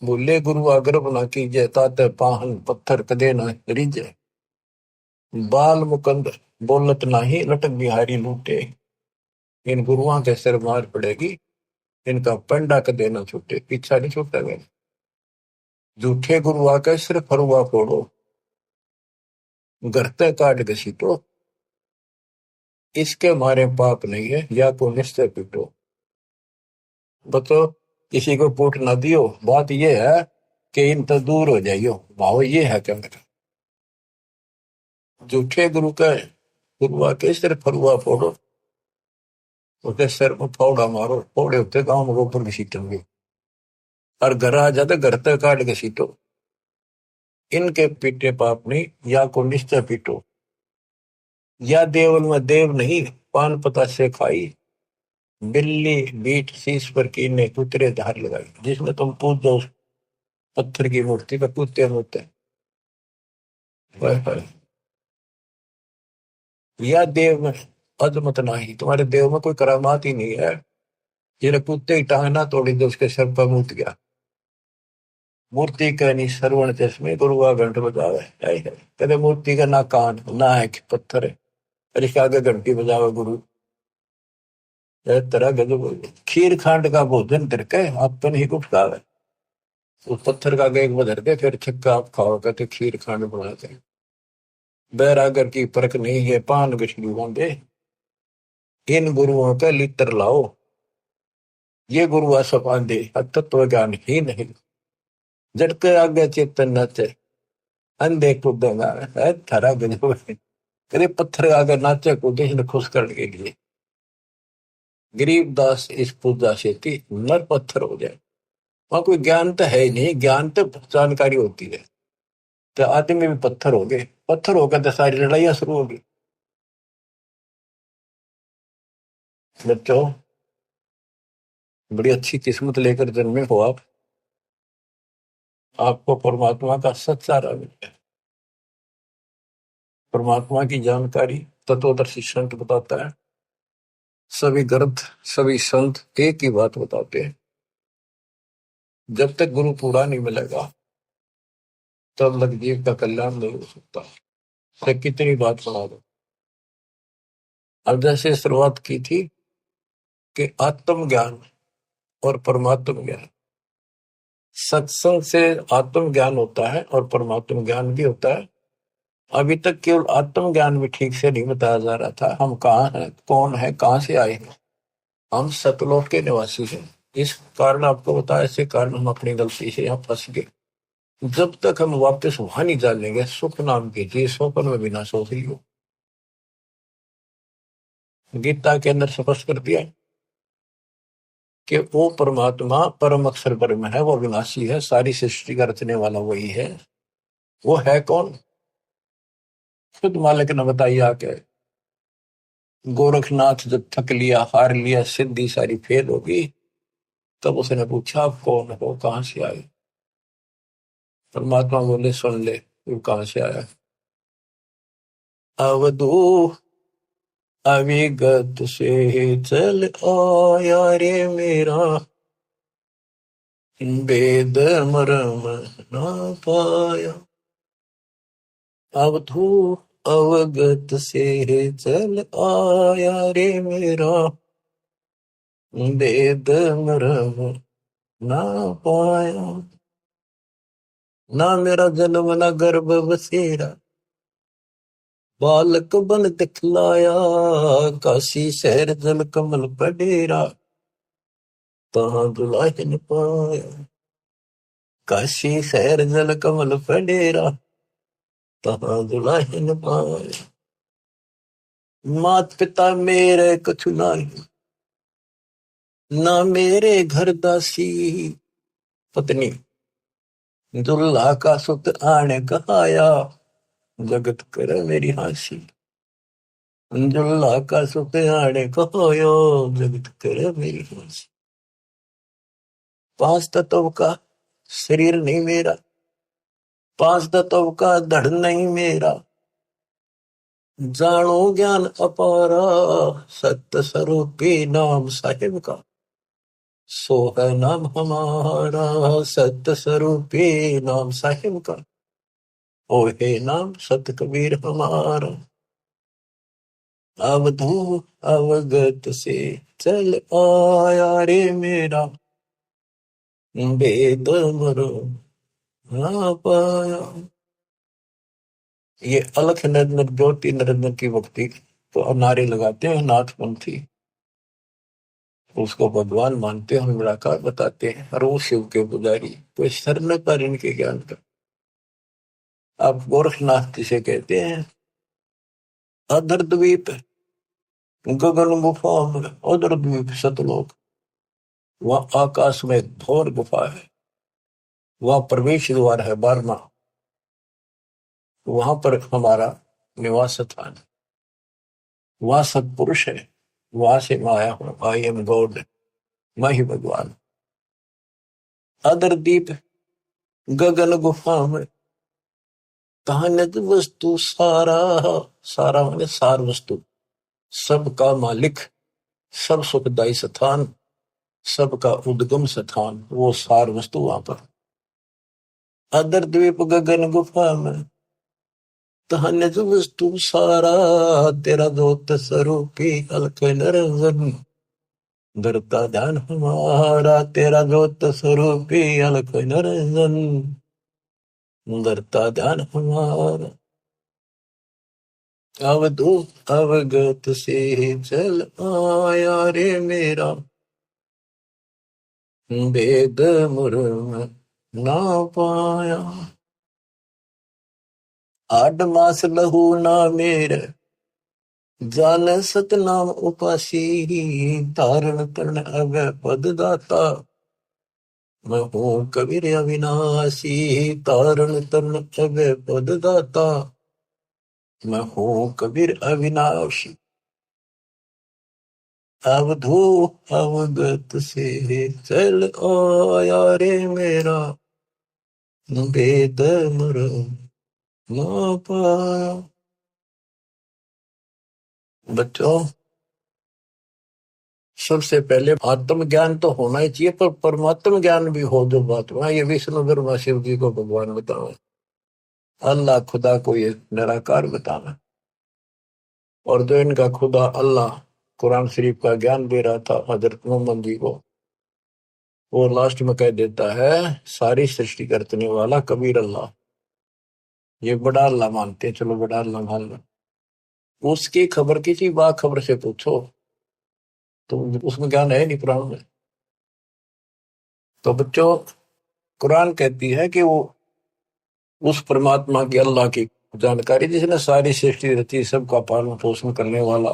बोले गुरु आग्रह न कीजिए, ताते पाहन पत्थर कदे न रिजे। बाल मुकंद बोलत नाही, लटक बिहारी लूटे। इन गुरुओं के सिर मार पड़ेगी, इनका पंडा कदे न छूटे। पीछा नहीं छूटा गया। झूठे गुरु आके सिर फरुआ फोड़ो, गरते काट घसीटो। इसके मारे पाप नहीं है, या को निश्चय पीटो। बतो किसी को पूट ना दियो, बात ये है कि इन तो दूर हो जाइयो। भाव ये है क्या मेरा। झूठे गुरु का गुरु आके सिर फरुआ फोड़ो, उसके सिर में फावड़ा मारो। फोड़े होते गांव में गोबर घसीटेंगे, और घर आ जाते घर तक काट घसीटो। इनके पीटे पाप नहीं, या को निश्चय पीटो। या देवल में देव नहीं, पान पता से खाई। बिल्ली बीट शीश पर कीने कुतरे धार लगाई। जिसमें तुम पूछ दो पत्थर की मूर्ति पर कुत्ते होते हैं। या देव में अजमत नहीं, तुम्हारे देव में कोई करामात ही नहीं है। जिन्हें कुत्ते की टांग ना तोड़ी तो उसके सर पर मूत गया। मूर्ति का नहीं श्रवण चश्मे, गुरु का घंट बजावे। कहते मूर्ति का ना कान ना है पत्थर है, और इसके आगे घंटी बजावे गुरु। तरह गजब। खीर खांड का भोजन तिरके अपन ही कुछ खावे। उस पत्थर का आगे एक बधर के फिर छक्का आप खाओ, कहते खीर खांड बनाते। बैरागर की परख नहीं है, पान गछलू बांधे। इन गुरुओं का लित्र लाओ, ये गुरु सपांदे तत्व ज्ञान ही नहीं। झटके आगे चेतन नाचे, अंधे कूदेगा है थारा गजब। कभी पत्थर आगे नाचे कूदे इन्हें खुश करने के लिए। गरीबदास इस पूजा से थी नर पत्थर हो जाए। वहां कोई ज्ञान तो है ही नहीं, ज्ञान तो जानकारी होती है। तो आदमी भी पत्थर हो गए, पत्थर होकर तो सारी लड़ाइयां शुरू होगी। बच्चों बड़ी अच्छी किस्मत लेकर जन्मे हो आप। आपको परमात्मा का सच्चा रंग है। परमात्मा की जानकारी तत्वदर्शी संत बताता है। सभी ग्रंथ सभी संत एक ही बात बताते हैं, जब तक गुरु पूरा नहीं मिलेगा तब लग जीव का कल्याण नहीं हो सकता। तो कितनी बात सुना दो। अब जैसे शुरुआत की थी कि आत्म ज्ञान और परमात्म ज्ञान, सत्संग से आत्म ज्ञान होता है और परमात्म ज्ञान भी होता है। अभी तक केवल आत्म ज्ञान भी ठीक से नहीं बताया जा रहा था। हम कहाँ हैं, कौन है, कहाँ से आए हैं। हम सतलोक के निवासी हैं। इस कारण आपको बताया, इसी कारण हम अपनी गलती से यहाँ फंस गए। जब तक हम वापस वहां नहीं जानेंगे, सुख नाम की चीज स्वप्न में भी ना सो रही हो। गीता के अंदर स्पष्ट कर दिया कि वो परमात्मा परम अक्षर ब्रह्म है, वो विनाशी है, सारी सृष्टि का रचने वाला वही है। वो है कौन, खुद मालिक ने बताइए आके। गोरखनाथ जब थक लिया, हार लिया, सिद्धि सारी फेल होगी, तब उसने पूछा आप कौन हो, कहां से आए। परमात्मा बोले सुन ले, तू कहां से आया। अवधू अविगत से चल आया रे मेरा, वेद मरम ना पाया। अवधू अवगत से चल आया रे मेरा, वेद मरम ना पाया। ना मेरा जन्म ना गर्भ बसेरा, बालक बन दिखलाया। काशी शहर जल कमल पडेरा, तहां दुलाहिन पाया। काशी शहर जल कमल पडेरा, तहां दुलाहिन पाया। मात पिता मेरे कछु नाही, ना मेरे घर दासी। पत्नी दुल्हा का सुत आने कहाया, जगत कर मेरी हासी। दुल्हा का सुत आने कहाया, जगत कर मेरी हासी। 5 तत्व का शरीर नहीं मेरा, पांच दतव का धड़ नहीं मेरा, जानो ज्ञान अपारा, सत्य स्वरूपी नाम साहिब का, सो है नाम हमारा, सत्य स्वरूपी नाम साहिब का, ओ हे नाम सत कबीर हमारा। अवधू अवगत से चल आया रे मेरा, वेद मरो ना पाया। ये अलख निरंजन ज्योति निरंजन की भक्ति तो नारे लगाते हैं नाथपंथी, उसको भगवान मानते हैं, हम निराकार बताते हैं, और वो शिव के पुजारी, कोई सर न पर इनके ज्ञान का। आप गोरखनाथ जिसे कहते हैं, अधर द्वीप गगन गुफा में, अधर द्वीप सतलोक, वह आकाश में घोर गुफा है, वह प्रवेश द्वार है 12वां, वहां पर हमारा निवास स्थान, वह सत्पुरुष है, वहां से मैं आया हूं, आई एम गॉड, मैं ही भगवान। अदर दीप गगन गुफा में, कहानित वस्तु सारा, सारा माने सार वस्तु, सबका मालिक, सब सुखदायी स्थान, सबका उद्गम स्थान, वो सार वस्तु वहां पर। अदर द्वीप गगन गुफा में, कहानित वस्तु सारा, तेरा दोत स्वरूपी अलख निरंजन, धरता ध्यान हमारा, तेरा जोत स्वरूपी अलख निरंजन, धरता ध्यान हमारा। अवधू अवगत से चल आया रे मेरा, वेद मुरम ना पाया। 8 मास लहू ना मेरे, जान सतनाम उपासी, तारण तरण अग पद दाता, मैं हूँ कबीर अविनाशी, तारण तरण अग पद दाता, मैं हूँ कबीर अविनाशी। अवधू अवगत से चल आया रे मेरा, वेद मुरम ना पाया। बच्चों, सबसे पहले आत्म ज्ञान तो होना ही चाहिए, पर परमात्म ज्ञान भी हो जो बात हुआ, ये विष्णु ब्रह्मा शिव जी को भगवान बतावे, अल्लाह खुदा को ये निराकार बतावे। और जो इनका खुदा अल्लाह कुरान शरीफ का ज्ञान दे रहा था हजरत मोहम्मद जी को, वो लास्ट में कह देता है सारी सृष्टि करने वाला कबीर अल्लाह, ये बड़ा अल्लाह मानते हैं, चलो बड़ा अल्लाह मान लो। उसकी खबर किसी बाखबर से पूछो तो उसमें ज्ञान है नहीं कुरान में। तो बच्चों, कुरान कहती है कि वो उस परमात्मा की, अल्लाह की जानकारी, जिसने सारी सृष्टि रची, सबका पालन पोषण करने वाला,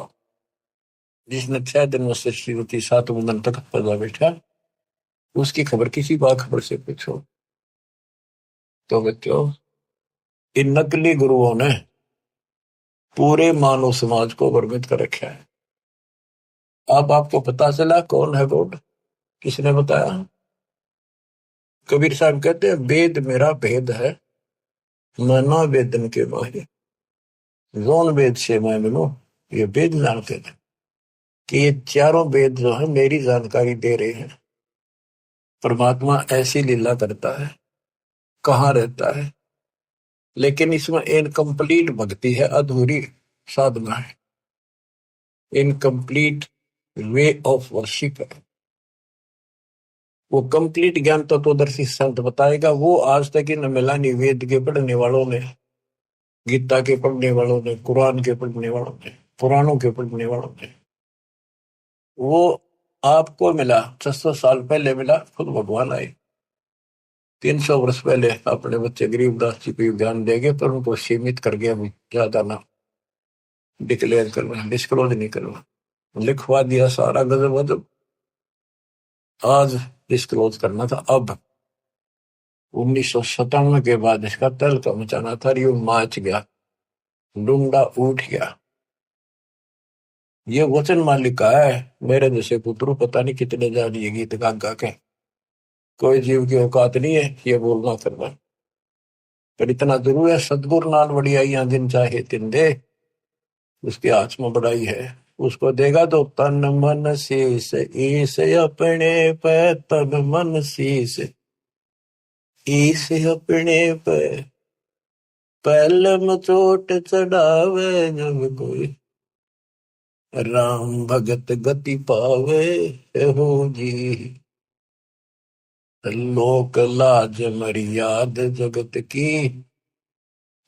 जिसने 6 दिन में सृष्टि रची, 7वें दिन तक पैदा बैठा, उसकी खबर किसी बाखबर से पूछो। तो बच्चों, इन नकली गुरुओं ने पूरे मानव समाज को भ्रमित कर रखा है। अब आपको पता चला कौन है गॉड, किसने बताया? कबीर साहब कहते हैं, वेद मेरा भेद है, मैं ना वेदन के माहिर, जोन वेद से मैं मिलूं, ये वेद जानते थे कि ये चारों वेद जो है मेरी जानकारी दे रहे हैं। परमात्मा ऐसी लीला करता है, कहाँ रहता है, लेकिन इसमें इनकम्प्लीट भक्ति है, अधूरी साधना है, इनकम्प्लीट वे ऑफ वर्शिप है। वो कंप्लीट ज्ञान तत्वदर्शी संत बताएगा, वो आज तक इन मिला नहीं, वेद के पढ़ने वालों ने, गीता के पढ़ने वालों ने, कुरान के पढ़ने वालों ने, पुराणों के पढ़ने वालों ने। वो आपको मिला 600 साल पहले मिला, खुद भगवान आए 300 वर्ष पहले, अपने बच्चे गरीबदास जी को ध्यान देंगे, पर उनको सीमित कर गया, ज्यादा ना डिक्लेयर करना, डिस्क्लोज नहीं करना, लिखवा दिया सारा गजब अजब, आज डिस्क्लोज करना था। अब 1997 के बाद इसका तल का मचाना था, यू माच गया, डूंगा उठ गया। ये वचन मालिक का है, मेरे जैसे पुत्रु पता नहीं कितने जानिए गीत गा गा के, कोई जीव की औकात नहीं है ये बोलना करना। पर इतना जरूर है सतगुरु नाल वडियाइयां जिन चाहे तिन दे, उसके हाथ में बड़ाई है, उसको देगा तो तन मन शीस ईस अपने पे, तन मन शीस ईस अपने पे, पहलम चोट चढ़ावे जब कोई, राम भगत गति पावे हो जी। लोक लाज मर्याद जगत की,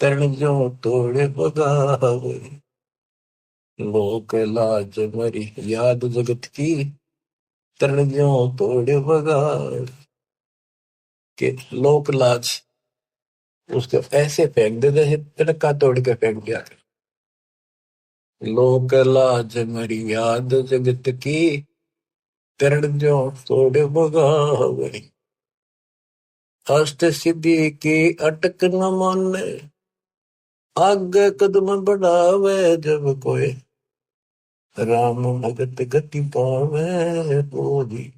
तरण जो तोड़े बगावे। लोक लाज मर्याद जगत की, तरण जो तोड़े बगावे। के लोक लाज उसको ऐसे फेंक दे जैसे तिनका तोड़ के फेंक दिया। लोक लाज मर्याद जगत की, तरण जो तोड़े बगावे। अष्ट सिद्धि की अटक न माने, आगे कदम बढ़ावे जब कोई, राम भगत गति पावे बोधी।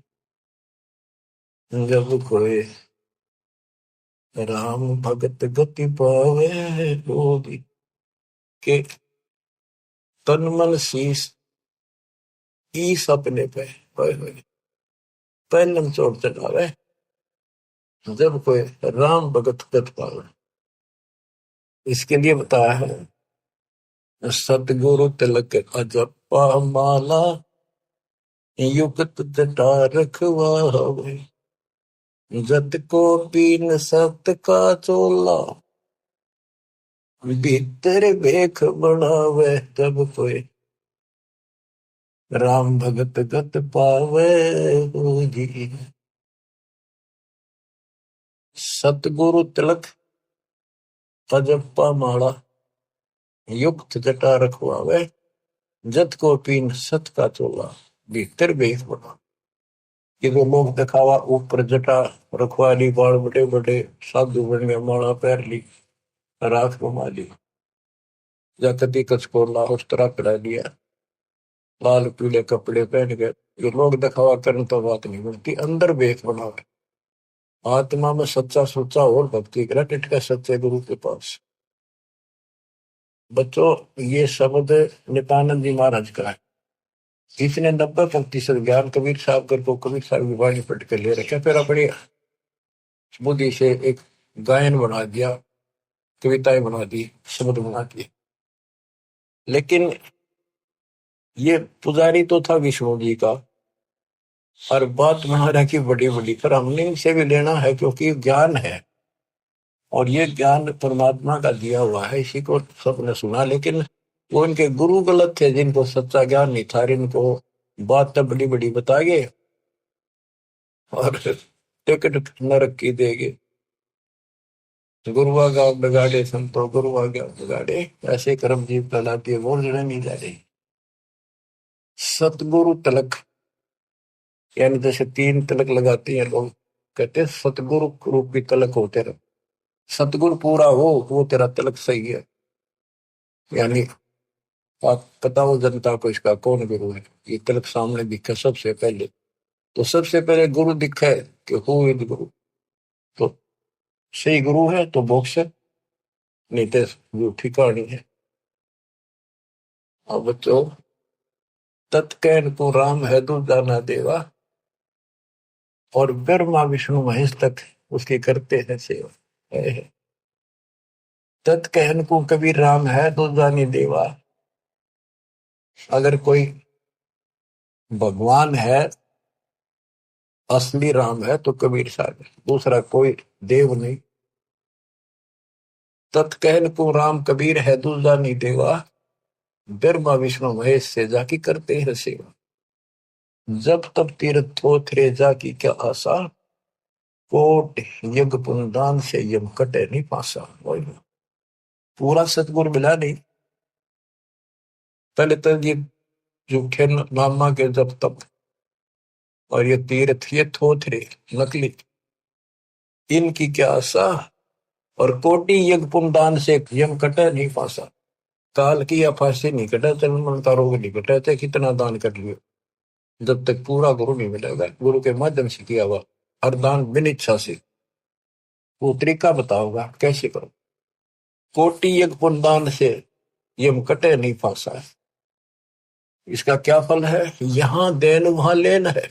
जब कोई राम भगत गति पावे बोधी, के तन मन शीस ईस अपने पे पहलम चोट चढ़ावे जब कोई राम भगत गति पावे। इसके लिए बताया है सतगुरु तिलक अजपा माला, युक्त जटा रखवावे। जत को पीन सत का चोला, भीतर भेख बढ़ावे जब कोई, राम भगत गत पावे हो जी। सतगुरु तिलक अजपा माला, युक्त जटा रखवावे। जत को पीन सत का चोला, भीतर भेख बढ़ावे। ये तो लोग दिखावा ऊपर जटा रखवा ली, बाल बड़े बड़े साधु बन गए, माला पैर ली, राख घुमा ली, या कति कच को उस तरह करा लिया, लाल पीले कपड़े पहन गए। ये लोग दिखावा करने तो बात नहीं बनती, अंदर भेख बनावे। आत्मा में सच्चा सोचा और भक्ति करा, टिटका सच्चे गुरु के पास। बच्चों ये शब्द नित्यानंद जी महाराज का है। इसने 90% ज्ञान कबीर साहब कर को कबीर साहब की वाणी पढ़ के ले रखे, फिर अपनी बुद्धि से एक गायन बना दिया, कविताएं बना दी, शब्द बना दिए। लेकिन ये पुजारी तो था विष्णु जी का, और बात महाराज की बड़ी बड़ी, पर हमने इनसे भी लेना है क्योंकि ज्ञान है, और ये ज्ञान परमात्मा का दिया हुआ है, इसी को सबने सुना। लेकिन वो इनके गुरु गलत थे, जिनको सच्चा ज्ञान नहीं था, इनको बात तो बड़ी बड़ी बता गए और टिकट नरक की देगे। गुरुआ गाँव बिगाड़े संतो, गुरुआ गाँव बिगाड़े, ऐसे कर्म जीव कहलाती है, बोल जड़े नहीं जा रही। सतगुरु तिलक यानी जैसे 3 तिलक लगाते हैं लोग, कहते हैं सतगुरु रूपी तिलक हो तेरा, सतगुरु पूरा हो वो तेरा तिलक सही है। यानी आप बताओ जनता को इसका कौन गुरु है, ये तिलक सामने दिखे सबसे पहले, तो सबसे पहले गुरु दिखे कि हु इज गुरु, तो सही गुरु है तो मोक्ष है, नहीं तो झूठी कहानी है। अब बच्चों तत्कैन को राम है दूजा ना देवा, और ब्रह्मा विष्णु महेश तक उसकी करते हैं सेवा। तत्कहन को कबीर राम है दूजा नहीं देवा। अगर कोई भगवान है, असली राम है, तो कबीर साहब है, दूसरा कोई देव नहीं। तत्कहन को राम कबीर है दूजा नहीं देवा, ब्रह्मा विष्णु महेश से जाकी करते हैं सेवा। जब तब तीर्थ थोथरे जाकी क्या आशा, कोट यज्ञ पुनदान से यम कटे नहीं पासा। पूरा सतगुरु मिला नहीं, पहले तो ये झूठे नामा के जब तब, और ये तीर्थ ये थोथरे नकली, इनकी क्या आशा, और कोटि यज्ञ पुनदान से यम कटे नहीं पासा। काल की या फांसी नहीं कटा, चरण का रोग नहीं कटा, चाहे कितना दान कर लियो, जब तक पूरा गुरु नहीं मिलेगा, गुरु के माध्यम से किया हुआ हर दान बिन इच्छा से। वो तरीका बताओगा कैसे करो। कोटि यज्ञ पुण्यदान से ये कटे नहीं फांसा है। इसका क्या फल है? यहां देन वहां लेन है।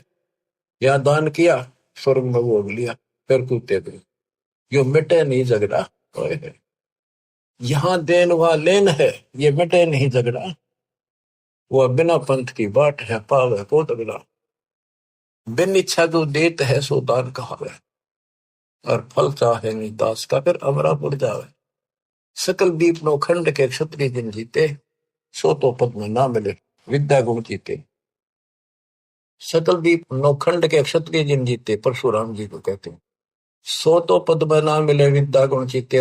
यहाँ दान किया, स्वर्ग में भोग लिया, फिर कूदते गए, यो मिटे नहीं झगड़ा। यहां देन वहां लेन है, ये मिटे नहीं झगड़ा। वह बिना पंथ की बाट है, पावे को तगड़ा। बिन इच्छा जो देत है सो दान कहावे, और फल चाहे नहीं दास का फिर अमरापुर जावे। सकल दीप नौखंड के क्षत्रिय जिन जीते, सो तो पद में ना मिले विद्या गुण जीते। सकल दीप नौखंड के क्षत्रिय जिन जीते, परशुराम जी को कहते हैं। सो तो पद में ना मिले विद्या गुण जीते,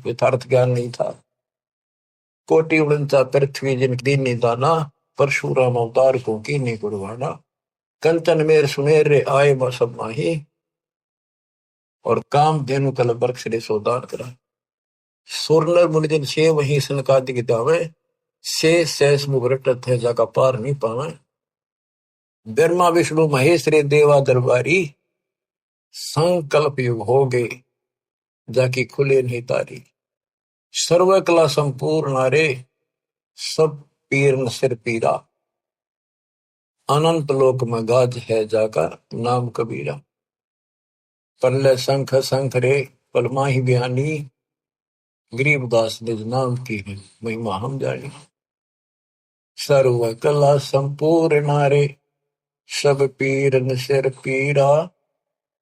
यथार्थ ज्ञान नहीं था। कोटि उड़नता पृथ्वी जिन दीन दाना, परशुराम अवतार को की नहीं कुर्बाना। कंचन मेर सुमेर रे आए सब माही, और काम धेनु कल बरक्ष रे सोदान करा। सोरनर मुनिजन से वही सनकादि दावे, से सहस मुख रटत है जाका पार नहीं पावे। ब्रह्मा विष्णु महेश रे देवा दरबारी, संकल्प युग हो गए जाकी खुले नहीं तारी। सर्व कला संपूर्ण नारे, सब पीर न सिर पीरा। अनंत लोक में गाज है जाका नाम कबीरा। परले शंख शंख रे पलमाही बयानी, गरीबदास निज नाम की है महिमा हम जानी। सर्व कला संपूर्ण नारे, सब पीर न सिर पीरा।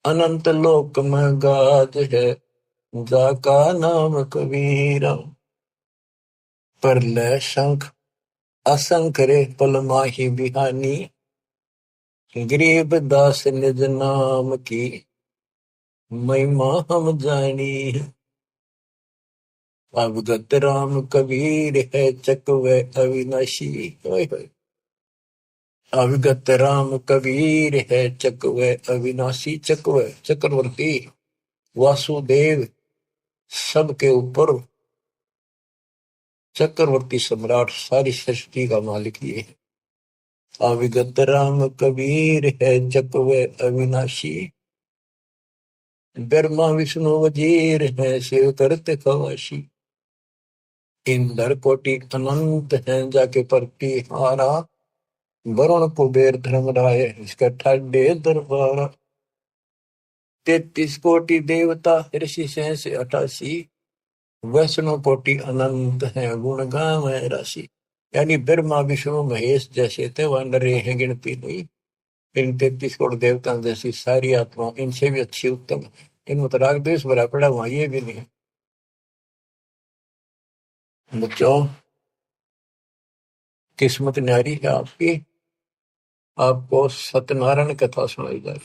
अनंत लोक में गाज है जाका नाम कबीरा। परले शंख असंख रे पलमाही बिहानी, गरीब दास निज नाम की महिमा हम जानी। अवगत राम कबीर है चकवे अविनाशी। अवगत राम कबीर है चकवे अविनाशी। चकवे चक्रवर्ती, वासुदेव सबके ऊपर चक्रवर्ती सम्राट, सारी सृष्टि का मालिक ये है। अविगत राम कबीर है चकवे अविनाशी। ब्रह्मा विष्णु वजीर है शिव करते खवाशी। इंद्र कोटि अनंत है जाके परती हारा। वरुण कुबेर धर्मराय इसका ठाडे दरबार। 33 कोटि देवता ऋषि सहस 88, वैष्णव कोटि अनंत है गुण गावे राशि। यानी ब्रह्मा विष्णु महेश जैसे थे वह नरे हैं गिनती नहीं। इन 33 करोड़ देवता जैसी सारी आत्मा इनसे भी अच्छी उत्तम। इनमें तो राग द्वेष भरा पड़ा, वहां ये भी नहीं। बच्चों, किस्मत न्यारी है आपकी। आपको सत्यनारायण कथा सुनाई जाए।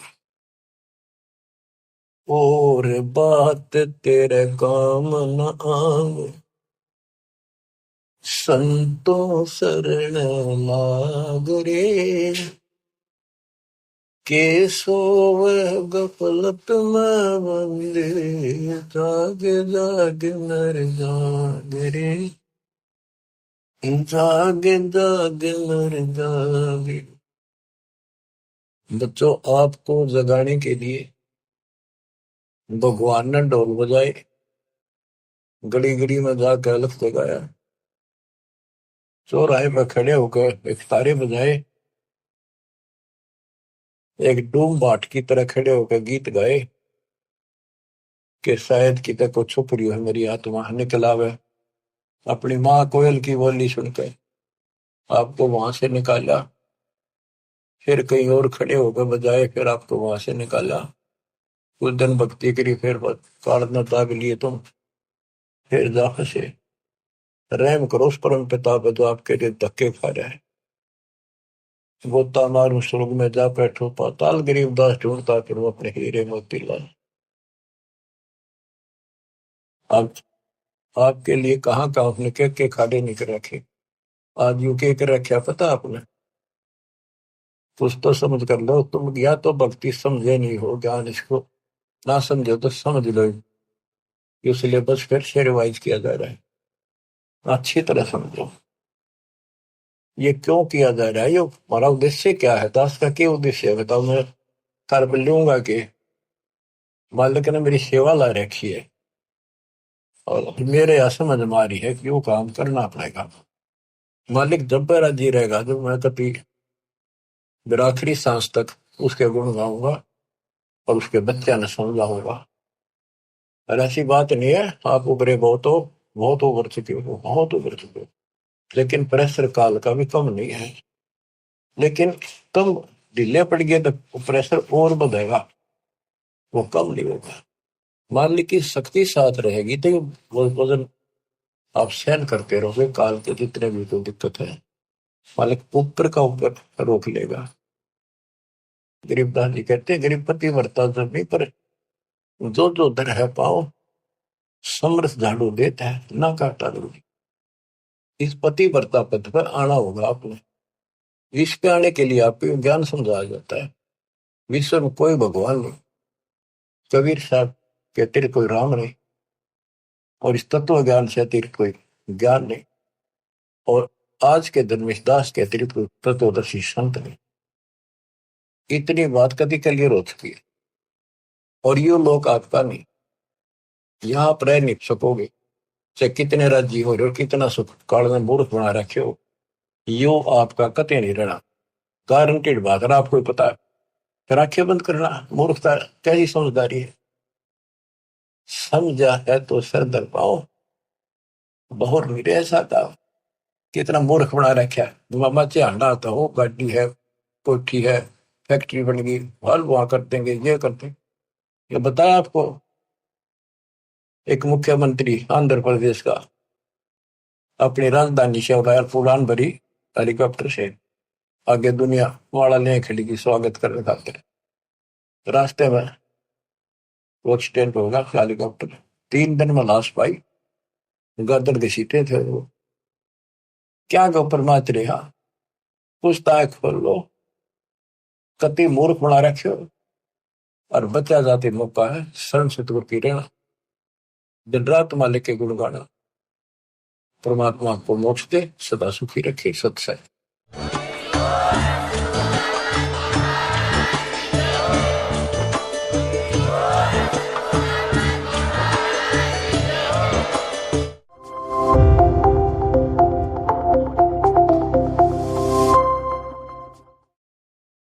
और बात तेरे काम न आवे, संतों शरण लाग रे। के सोवे गफलत में बंदे, जाग जाग नर जाग रे। जाग जाग नर जाग। बच्चों, आपको जगाने के लिए भगवान ने ढोल बजाए, गली गली में जाकर अलख जगाया, चौराहे पर खड़े होकर एक तारे बजाए, एक डूम बाट की तरह खड़े होकर गीत गाए कि शायद कितने को छुप रही है मेरी आत्मा, निकल आवे। अपनी माँ कोयल की बोली सुनकर आपको वहां से निकाला, फिर कहीं और खड़े होकर बजाए, फिर आपको वहां से निकाला। कुछ दिन भक्ति करी, फिर काढ़ना दाग लिए तुम, फिर जा फंसे। रहम करो उस परम पिता पे जो आपके लिए धक्के खा रहा है। गोता मारू स्वर्ग में जा बैठो पाताल, गरीबदास ढूंढता फिर वो अपने हीरे मोती लाल। आप आपके लिए कहाँ कहाँ आपने के खाड़े नहीं कर रखे। आज यू के कर रखे पता आपने? कुछ तो समझ कर लो तुम, या तो भक्ति समझे नहीं हो, ज्ञान इसको ना समझो तो समझ लो। ये सिलेबस फिर से रिवाइज किया जा रहा है, अच्छी तरह समझो ये क्यों किया जा रहा है। ये हमारा उद्देश्य क्या है, दास का क्या उद्देश्य है बताओ। मैं कर लूंगा कि मालिक ने मेरी सेवा ला रखी है, और मेरे यहाँ समझ में आ रही है कि वो काम करना पड़ेगा। मालिक जब पर राजी रहेगा, जब मैं कभी मेरा आखिरी सांस तक उसके गुण गाऊंगा और उसके बच्चे ने समझाऊंगा। और ऐसी बात नहीं है आप उभरे बहुत उभर चुके हो, बहुत उभर चुके हो, लेकिन प्रेशर काल का भी कम नहीं है। लेकिन कम ढीले पड़ गए तो प्रेशर और बढ़ेगा, वो कम नहीं होगा। मान ली कि शक्ति साथ रहेगी तो वो वजन आप सहन करते रहोगे, काल के जितने भी कोई दिक्कत है मालिक ऊपर का ऊपर रोक लेगा। गरीबदास जी कहते हैं गरीबपति वर्ता जब नहीं, पर जो जो दर है पाओ समरस झाड़ू देता है ना काटा दूरी। इस पति वर्ता पद पर आना होगा आपने। इस पे आने के लिए आपको ज्ञान समझाया जाता है। विश्व में कोई भगवान नहीं, कबीर साहब के अतिरिक्त कोई राम नहीं, और इस तत्व ज्ञान से अतिरिक्त कोई ज्ञान नहीं, और आज के धर्मेश दास के अतिरिक्त कोई तत्वदर्शी संत नहीं। इतनी बात कभी क्लियर हो चुकी है। और ये लोग आपका नहीं, यहाँ आप रह नहीं सकोगे, चाहे कितने राज्य हो रहे हो, कितना सुख काल में मूर्ख बना रखे हो, यो आपका कते नहीं रहना। गारंटेड बात है, आपको पता है। फिर आंखें बंद करना मूर्खता, कैसी समझदारी है। समझा है तो सर दर पाओ, बहुत मेरे ऐसा था। कितना मूर्ख बना रखा है। मामा चांडा आता हो, गाड़ी है, कोठी है, फैक्ट्री बन गई, हल वहां कर देंगे, ये कर देंगे। ये बताया आपको एक मुख्यमंत्री आंध्र प्रदेश का अपनी राजधानी से एयरपोर्ट उड़ान भरी हेलीकॉप्टर से, आगे दुनिया वाला ले खड़ी की स्वागत करने खातिर। रास्ते में वो एक्सीडेंट होगा हेलीकॉप्टर, 3 दिन में लाश पाई, गदर की सीटें थे वो। क्या के ऊपर माच रहा, पूछताछ खोल लो, कति मूर्ख बना रखे हो। और बचा जाती मौका है शरण से दूर की रहना, दिन रात मालिक के गुण गाना। परमात्मा को मोक्ष दे, सदा सुखी रखे। सत्संग।